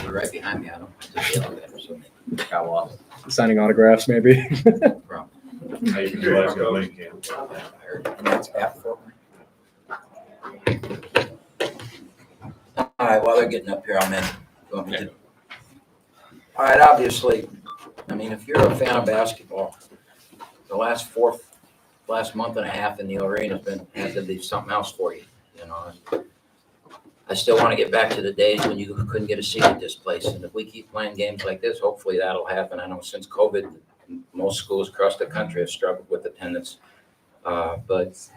You're right behind me. I don't just the elevator, so got lost. Signing autographs, maybe. From How you can do that, go link in. I heard it's after. All right, while they're getting up here, I'm in. You want me to? All right, obviously, I mean, if you're a fan of basketball, the last month and a half in the arena has to be something else for you, you know. I still want to get back to the days when you couldn't get a seat at this place, and if we keep playing games like this, hopefully that'll happen. I know since COVID, most schools across the country have struggled with attendance, but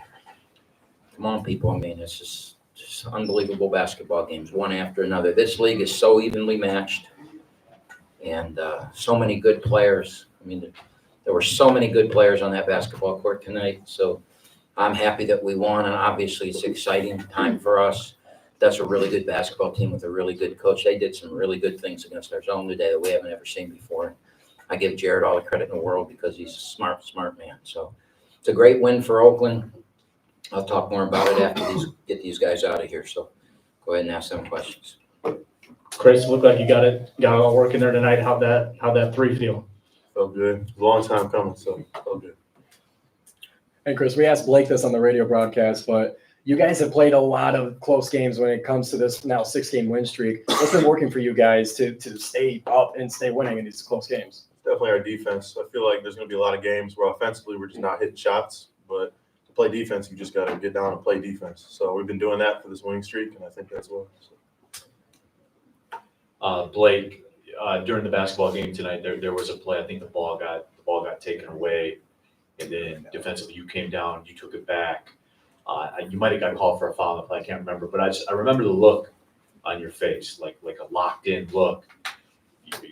come on, people. I mean, it's just unbelievable basketball games, one after another. This league is so evenly matched, and so many good players. I mean, there were so many good players on that basketball court tonight, so I'm happy that we won, and obviously it's an exciting time for us. That's a really good basketball team with a really good coach. They did some really good things against our zone today that we haven't ever seen before. I give Jared all the credit in the world because he's a smart man. So it's a great win for Oakland. I'll talk more about it after get these guys out of here. So go ahead and ask them questions. Chris, looked like you got it all working there tonight. How'd that three feel? Felt good. Long time coming, so felt good. And Chris, we asked Blake this on the radio broadcast, but you guys have played a lot of close games when it comes to this now 6-game win streak. What's been working for you guys to stay up and stay winning in these close games? Definitely our defense. I feel like there's going to be a lot of games where offensively we're just not hitting shots, but to play defense, you just got to get down and play defense. So we've been doing that for this winning streak, and I think that's what. Blake, during the basketball game tonight, there was a play. I think the ball got taken away, and then defensively you came down, you took it back. You might have got called for a foul on the play. I can't remember, but I remember the look on your face, like a locked in look.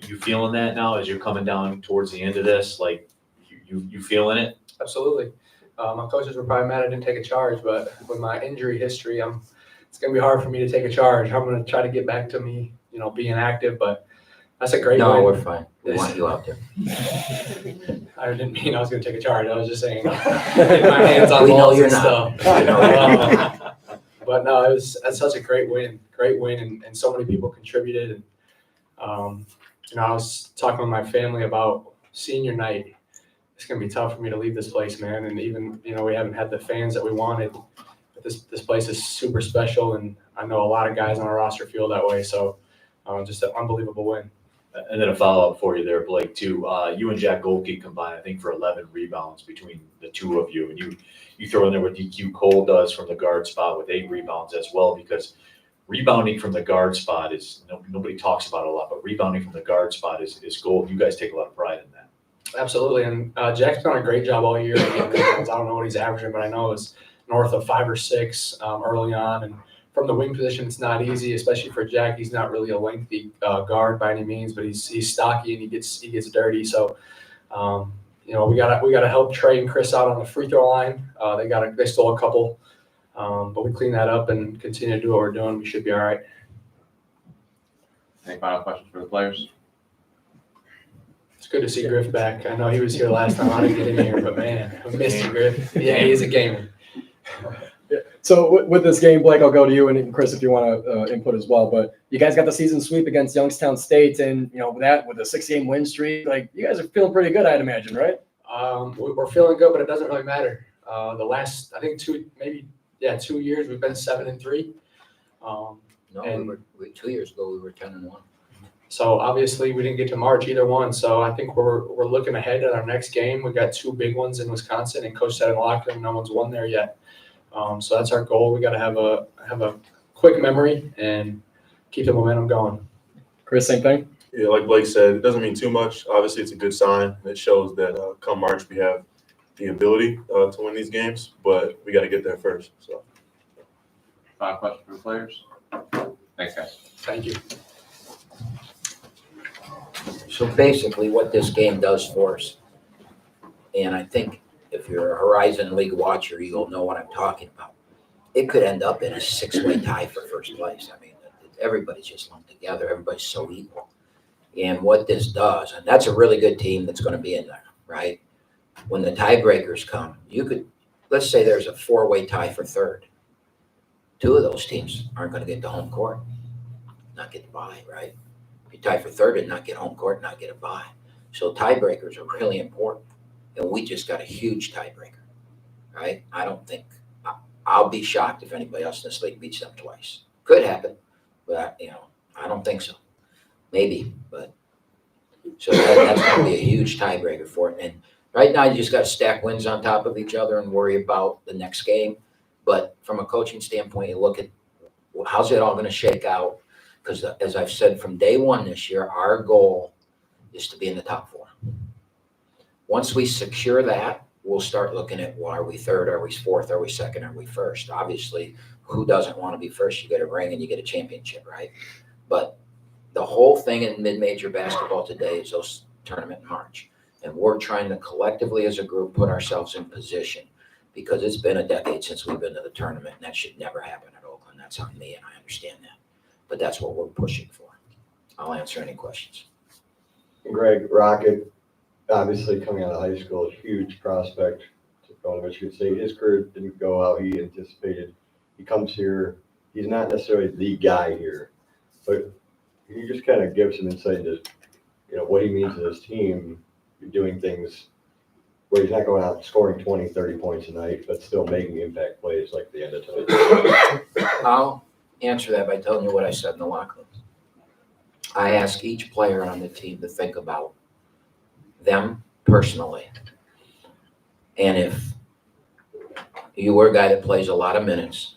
You feeling that now as you're coming down towards the end of this? Like you feeling it? Absolutely. My coaches were probably mad I didn't take a charge, but with my injury history, it's going to be hard for me to take a charge. I'm going to try to get back to me, being active, but that's a great win. No, we're fine. We want you out there. I didn't mean I was going to take a charge. I was just saying, get my hands on We know balls you're and not. stuff. But no, that's such a great win, and so many people contributed. And I was talking with my family about senior night. It's going to be tough for me to leave this place, man. And even we haven't had the fans that we wanted. But this place is super special, and I know a lot of guys on our roster feel that way. So just an unbelievable win. And then a follow-up for you there, Blake, too. You and Jack Goldke combined, I think, for 11 rebounds between the two of you. And you throw in there what DQ Cole does from the guard spot with 8 rebounds as well, because rebounding from the guard spot is nobody talks about it a lot, but rebounding from the guard spot is gold. You guys take a lot of pride in that. Absolutely. And Jack's done a great job all year. I don't know what he's averaging, but I know it's north of 5 or 6 early on. And from the wing position, it's not easy, especially for Jack. He's not really a lengthy guard by any means, but he's stocky and he gets dirty. So, we gotta help Trey and Chris out on the free throw line. They stole a couple, but we clean that up and continue to do what we're doing. We should be all right. Any final questions for the players? It's good to see Griff back. I know he was here last time. I didn't get in here, but man, I missed you, Griff. Yeah, he's a gamer. Yeah. So with this game, Blake, I'll go to you, and Chris, if you want to input as well. But you guys got the season sweep against Youngstown State, and with a 6-game win streak, like you guys are feeling pretty good, I'd imagine, right? We're feeling good, but it doesn't really matter. The last, I think 2 years we've been 7-3. No, 2 years ago we were 10-1. So obviously we didn't get to March either one. So I think we're looking ahead at our next game. We got 2 big ones in Wisconsin, and Coach said in the locker room no one's won there yet. So that's our goal. We got to have a quick memory and keep the momentum going. Chris, same thing. Yeah, like Blake said, it doesn't mean too much. Obviously, it's a good sign. It shows that come March we have the ability to win these games, but we got to get there first. So, Final question for the players? Thanks, guys. Thank you. So basically what this game does for us, and I think if you're a Horizon League watcher, you'll know what I'm talking about. It could end up in a 6-way tie for first place. I mean, everybody's just lumped together. Everybody's so equal. And what this does, and that's a really good team that's going to be in there, right? When the tiebreakers come, you could let's say there's a 4-way tie for third. 2 of those teams aren't going to get to home court, not get the bye, right? If you tie for third and not get home court, not get a bye. So tiebreakers are really important. And we just got a huge tiebreaker, right? I'll be shocked if anybody else in this league beats them twice. Could happen, but I don't think so. Maybe, but so that's going to be a huge tiebreaker for it. And right now, you just got to stack wins on top of each other and worry about the next game. But from a coaching standpoint, you look at how's it all going to shake out? Because as I've said from day one this year, our goal is to be in the top 4. Once we secure that, we'll start looking at, well, are we third? Are we fourth? Are we second? Are we first? Obviously, who doesn't want to be first? You get a ring and you get a championship, right? But the whole thing in mid-major basketball today is those tournament in March. And we're trying to collectively as a group put ourselves in position because it's been a decade since we've been to the tournament, and that should never happen at Oakland. That's on me, and I understand that. But that's what we're pushing for. I'll answer any questions. Greg, Rocket, obviously coming out of high school, a huge prospect to go to Michigan State. His career didn't go how he anticipated. He comes here, he's not necessarily the guy here, but can you just kind of give some insight into, what he means to this team, doing things where he's not going out scoring 20, 30 points a night, but still making impact plays like the end of tonight? I'll answer that by telling you what I said in the locker room. I ask each player on the team to think about them personally. And if you were a guy that plays a lot of minutes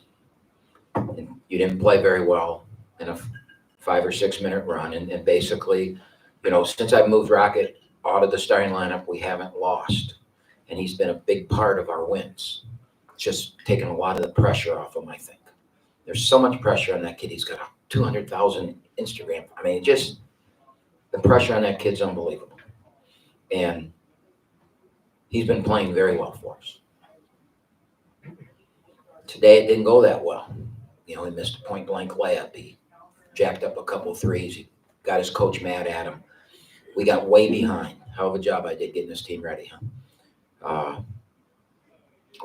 and you didn't play very well in a 5 or 6 minute run, and basically, since I moved Rocket out of the starting lineup, we haven't lost. And he's been a big part of our wins. It's just taken a lot of the pressure off him, I think. There's so much pressure on that kid. He's got 200,000 Instagram. I mean, just the pressure on that kid's unbelievable. And he's been playing very well for us. Today, it didn't go that well. He missed a point-blank layup. He jacked up a couple threes. He got his coach mad at him. We got way behind. Hell of a job I did getting this team ready, huh?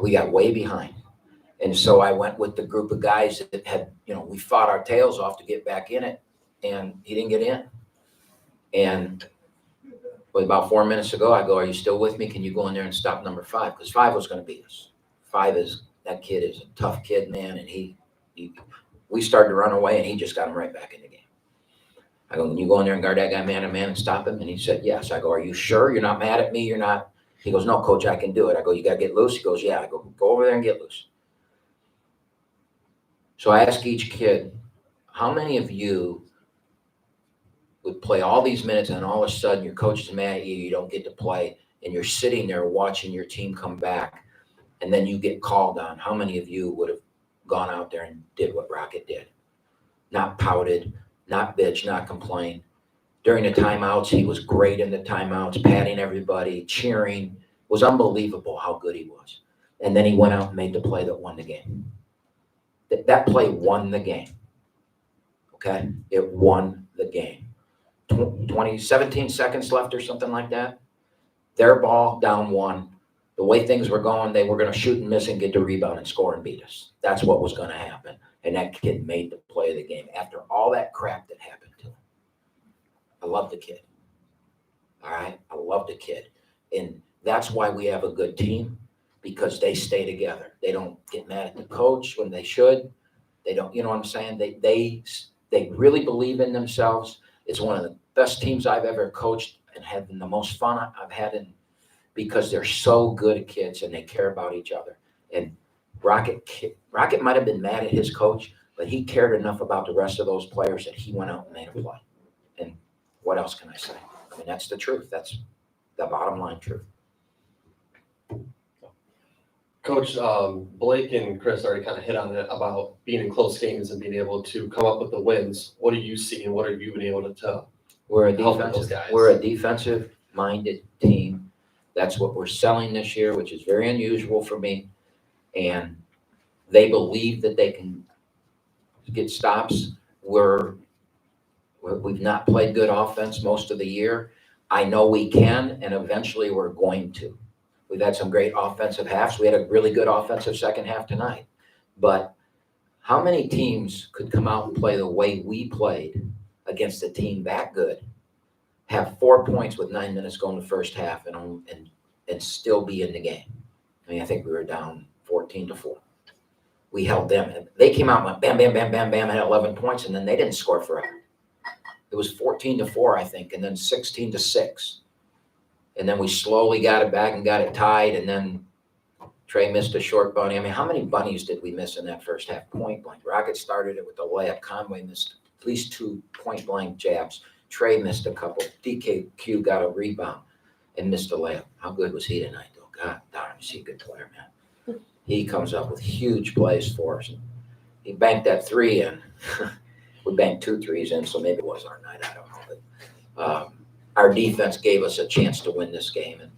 We got way behind. And so I went with the group of guys that had, we fought our tails off to get back in it, and he didn't get in. And about 4 minutes ago, I go, are you still with me? Can you go in there and stop number 5? Because 5 was going to beat us. That kid is a tough kid, man, and we started to run away, and he just got him right back in the game. I go, can you go in there and guard that guy man to man and stop him? And he said, yes. I go, are you sure? You're not mad at me? You're not? He goes, no, coach, I can do it. I go, you got to get loose? He goes, yeah. I go over there and get loose. So I ask each kid, how many of you would play all these minutes and all of a sudden your coach is mad at you, you don't get to play, and you're sitting there watching your team come back, and then you get called on? How many of you would have gone out there and did what Rocket did? Not pouted, not bitch, not complained. During the timeouts, he was great in the timeouts, patting everybody, cheering. It was unbelievable how good he was. And then he went out and made the play that won the game. That play won the game. Okay? It won the game. 17 seconds left or something like that. Their ball down 1. The way things were going, they were going to shoot and miss and get the rebound and score and beat us. That's what was going to happen. And that kid made the play of the game after all that crap that happened to him. I love the kid. All right? I love the kid. And that's why we have a good team, because they stay together. They don't get mad at the coach when they should. They don't, you know what I'm saying? They really believe in themselves. It's one of the best teams I've ever coached and had the most fun I've had in, because they're so good at kids and they care about each other. And Rocket might have been mad at his coach, but he cared enough about the rest of those players that he went out and made a play. And what else can I say? I mean, that's the truth. That's the bottom line truth. Coach, Blake and Chris already kind of hit on it about being in close games and being able to come up with the wins. What are you seeing? What have you been able to tell? We're a help those guys? defensive-minded team. That's what we're selling this year, which is very unusual for me. And they believe that they can get stops. We've not played good offense most of the year. I know we can, and eventually we're going to. We've had some great offensive halves. We had a really good offensive second half tonight. But how many teams could come out and play the way we played against a team that good, have 4 points with 9 minutes going the first half, and still be in the game? I mean, I think we were down 14-4. We held them. They came out and went bam, bam, bam, bam, bam, had 11 points, and then they didn't score forever. It was 14-4, I think, and then 16-6. And then we slowly got it back and got it tied, and then Trey missed a short bunny. I mean, how many bunnies did we miss in that first half? Point blank. Rocket started it with a layup. Conway missed at least 2 point blank jabs. Trey missed a couple. DKQ got a rebound and missed a layup. How good was he tonight, though? God darn, is he a good player, man. He comes up with huge plays for us. He banked that 3 in. We banked 2 threes in, so maybe it was our night. I don't know. But our defense gave us a chance to win this game. And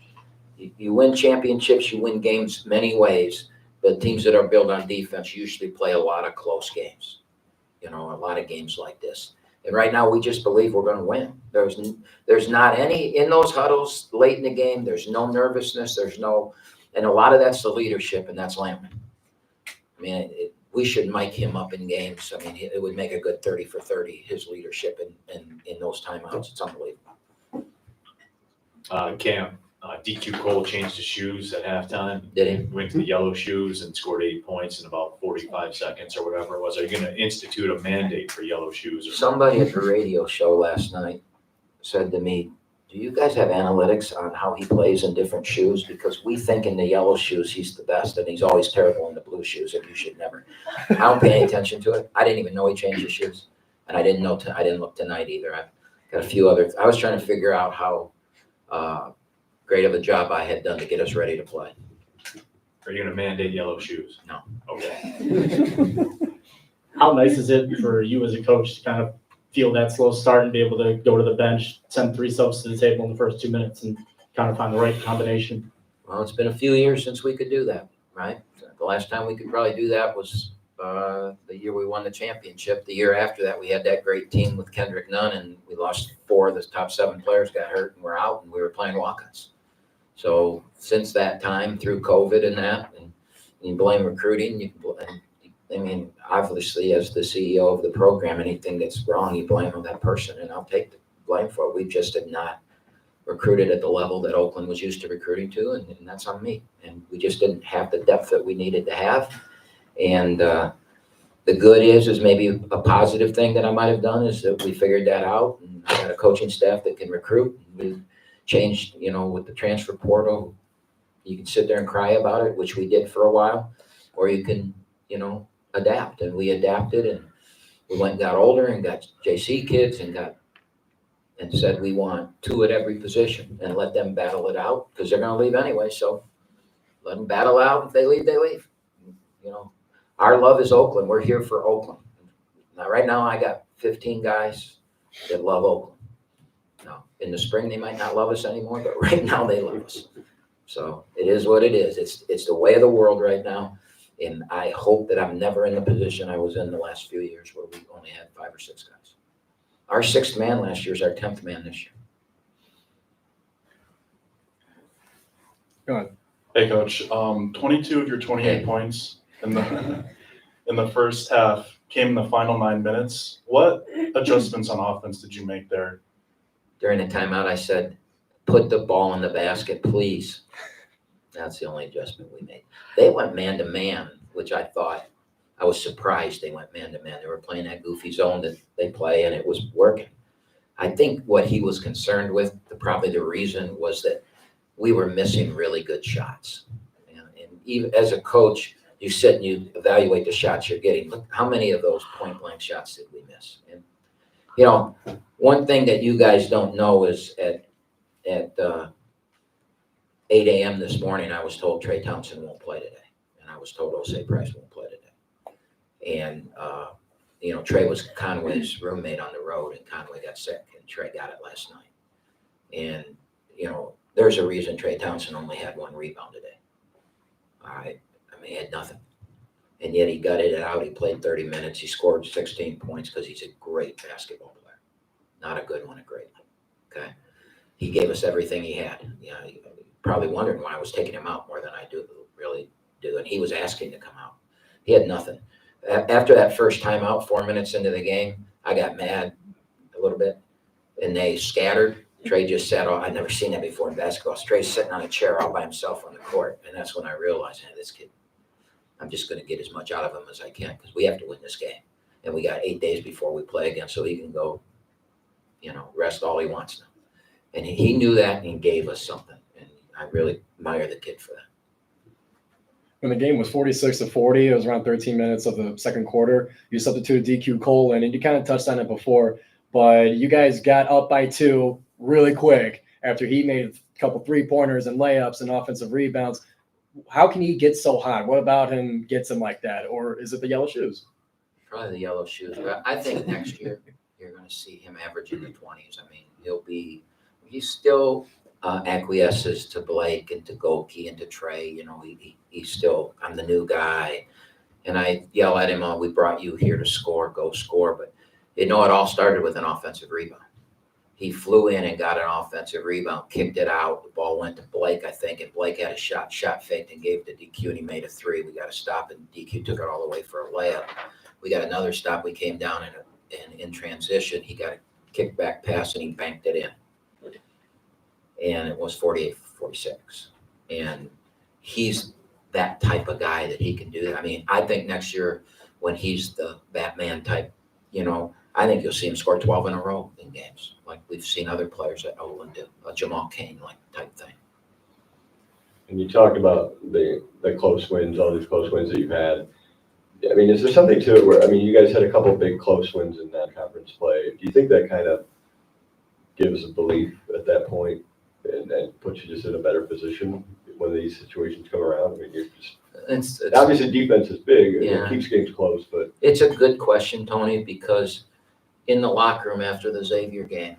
you win championships, you win games many ways, but teams that are built on defense usually play a lot of close games, a lot of games like this. And right now, we just believe we're going to win. There's not any in those huddles late in the game. There's no nervousness. And a lot of that's the leadership, and that's Lampman. I mean, we should mic him up in games. I mean, it would make a good 30 for 30, his leadership in those timeouts. It's unbelievable. Cam, DQ Cole changed his shoes at halftime. Did he? Went to the yellow shoes and scored 8 points in about 45 seconds or whatever it was. Are you going to institute a mandate for yellow shoes? Somebody at the radio show last night said to me, do you guys have analytics on how he plays in different shoes? Because we think in the yellow shoes he's the best, and he's always terrible in the blue shoes, and you should never. I don't pay any attention to it. I didn't even know he changed his shoes, and I didn't look tonight either. I got a few other. I was trying to figure out how great of a job I had done to get us ready to play. Are you going to mandate yellow shoes? No. Okay. How nice is it for you as a coach to kind of feel that slow start and be able to go to the bench, send 3 subs to the table in the first 2 minutes and kind of find the right combination? Well, it's been a few years since we could do that, right? The last time we could probably do that was the year we won the championship. The year after that, we had that great team with Kendrick Nunn, and we lost 4 of the top 7 players got hurt and we're out, and we were playing walk-ons. So since that time, through COVID and that, and you blame recruiting, obviously as the CEO of the program, anything that's wrong, you blame on that person, and I'll take the blame for it. We just had not recruited at the level that Oakland was used to recruiting to, and that's on me. And we just didn't have the depth that we needed to have. And the good is maybe a positive thing that I might have done is that we figured that out, and I got a coaching staff that can recruit. We changed, with the transfer portal. You can sit there and cry about it, which we did for a while, or you can, adapt. And we adapted, and we went and got older and got JC kids and said we want 2 at every position and let them battle it out, because they're going to leave anyway. So let them battle out. If they leave, they leave. Our love is Oakland. We're here for Oakland. Now, right now, I got 15 guys that love Oakland. Now, in the spring, they might not love us anymore, but right now they love us. So it is what it is. It's the way of the world right now. And I hope that I'm never in the position I was in the last few years where we only had 5 or 6 guys. Our 6th man last year is our 10th man this year. Go ahead. Hey, Coach. 22 of your 28 points in the first half came in the final 9 minutes. What adjustments on offense did you make there? During the timeout, I said, put the ball in the basket, please. That's the only adjustment we made. They went man-to-man, which I was surprised they went man-to-man. They were playing that goofy zone that they play, and it was working. I think what he was concerned with, probably the reason, was that we were missing really good shots. And even as a coach, you sit and you evaluate the shots you're getting. Look, how many of those point-blank shots did we miss? And, one thing that you guys don't know is at 8 a.m. this morning, I was told Trey Thompson won't play today. And I was told Osei Price won't play today. And, Trey was Conway's roommate on the road, and Conway got sick, and Trey got it last night. And, there's a reason Trey Thompson only had 1 rebound today. All right. I mean, he had nothing. And yet he gutted it out. He played 30 minutes. He scored 16 points because he's a great basketball player. Not a good one, a great one. Okay. He gave us everything he had. probably wondering why I was taking him out more than I really do. And he was asking to come out. He had nothing. After that first timeout, 4 minutes into the game, I got mad a little bit, and they scattered. Trey just sat off. I'd never seen that before in basketball. Trey's sitting on a chair all by himself on the court, and that's when I realized, hey, this kid, I'm just going to get as much out of him as I can because we have to win this game. And we got 8 days before we play again, so he can go, rest all he wants now. And he knew that, and he gave us something. And I really admire the kid for that. When the game was 46-40, it was around 13 minutes of the second quarter. You substituted DQ Colin, and you kind of touched on it before, but you guys got up by 2 really quick after he made a couple 3-pointers and layups and offensive rebounds. How can he get so hot? What about him gets him like that? Or is it the yellow shoes? Probably the yellow shoes. But I think next year you're going to see him average in the 20s. I mean, he still acquiesces to Blake and to Goki and to Trey. He's still, I'm the new guy. And I yell at him, oh, we brought you here to score, go score. But, it all started with an offensive rebound. He flew in and got an offensive rebound, kicked it out. The ball went to Blake, I think, and Blake had a shot faked and gave it to DQ, and he made a 3. We got a stop, and DQ took it all the way for a layup. We got another stop. We came down in transition. He got a kickback pass, and he banked it in. And it was 48-46. And he's that type of guy that he can do that. I mean, I think next year when he's the Batman type, I think you'll see him score 12 in a row in games, like we've seen other players at Olin do, a Jamal Cain like type thing. And you talked about the close wins, all these close wins that you've had. I mean, is there something to it where, you guys had a couple of big close wins in non-conference play. Do you think that kind of gives a belief at that point and puts you just in a better position when these situations come around? I mean, you're just It's obviously defense is big and Yeah. it keeps games close, but It's a good question, Tony, because in the locker room after the Xavier game,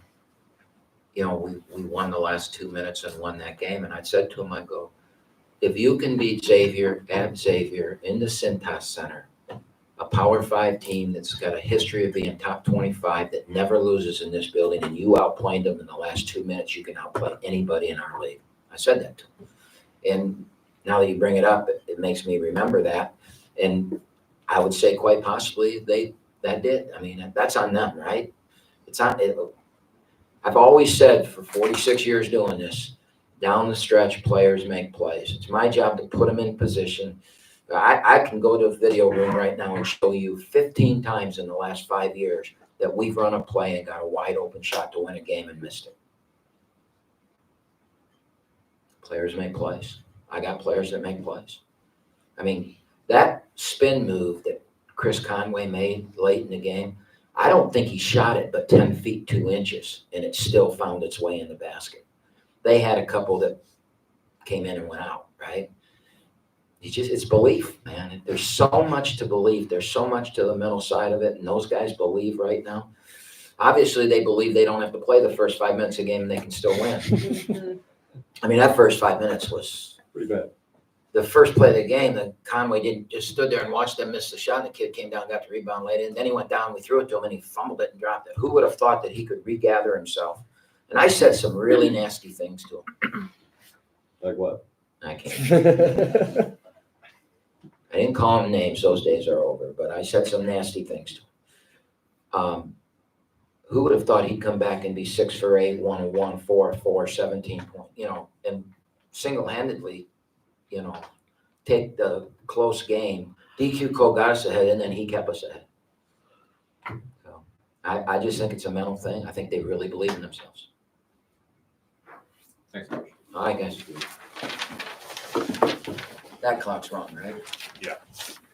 we won the last 2 minutes and won that game. And I said to him, I go, if you can beat Xavier at Xavier in the Cintas Center, a Power 5 team that's got a history of being top 25 that never loses in this building, and you outplayed them in the last 2 minutes, you can outplay anybody in our league. I said that to him. And now that you bring it up, it makes me remember that. And I would say quite possibly that did. I mean, that's on them, right? I've always said for 46 years doing this, down the stretch, players make plays. It's my job to put them in position. I can go to a video room right now and show you 15 times in the last 5 years that we've run a play and got a wide open shot to win a game and missed it. Players make plays. I got players that make plays. I mean, that spin move that Chris Conway made late in the game, I don't think he shot it but 10 feet 2 inches, and it still found its way in the basket. They had a couple that came in and went out, right? It's belief, man. There's so much to believe. There's so much to the mental side of it, and those guys believe right now. Obviously, they believe they don't have to play the first 5 minutes of the game and they can still win. I mean, that first 5 minutes was pretty bad. The first play of the game, that Conway didn't just stood there and watched them miss the shot. And the kid came down, got the rebound late in. Then he went down, we threw it to him, and he fumbled it and dropped it. Who would have thought that he could regather himself? And I said some really nasty things to him. Like what? I can't. I didn't call him names. Those days are over. But I said some nasty things to him. Who would have thought he'd come back and be 6 for 8, 1-1, 4 for 4, 17 points, and single-handedly, take the close game. DQ Cole got us ahead, and then he kept us ahead. So I just think it's a mental thing. I think they really believe in themselves. Thanks, Coach. All right, guys. That clock's wrong, right? Yeah.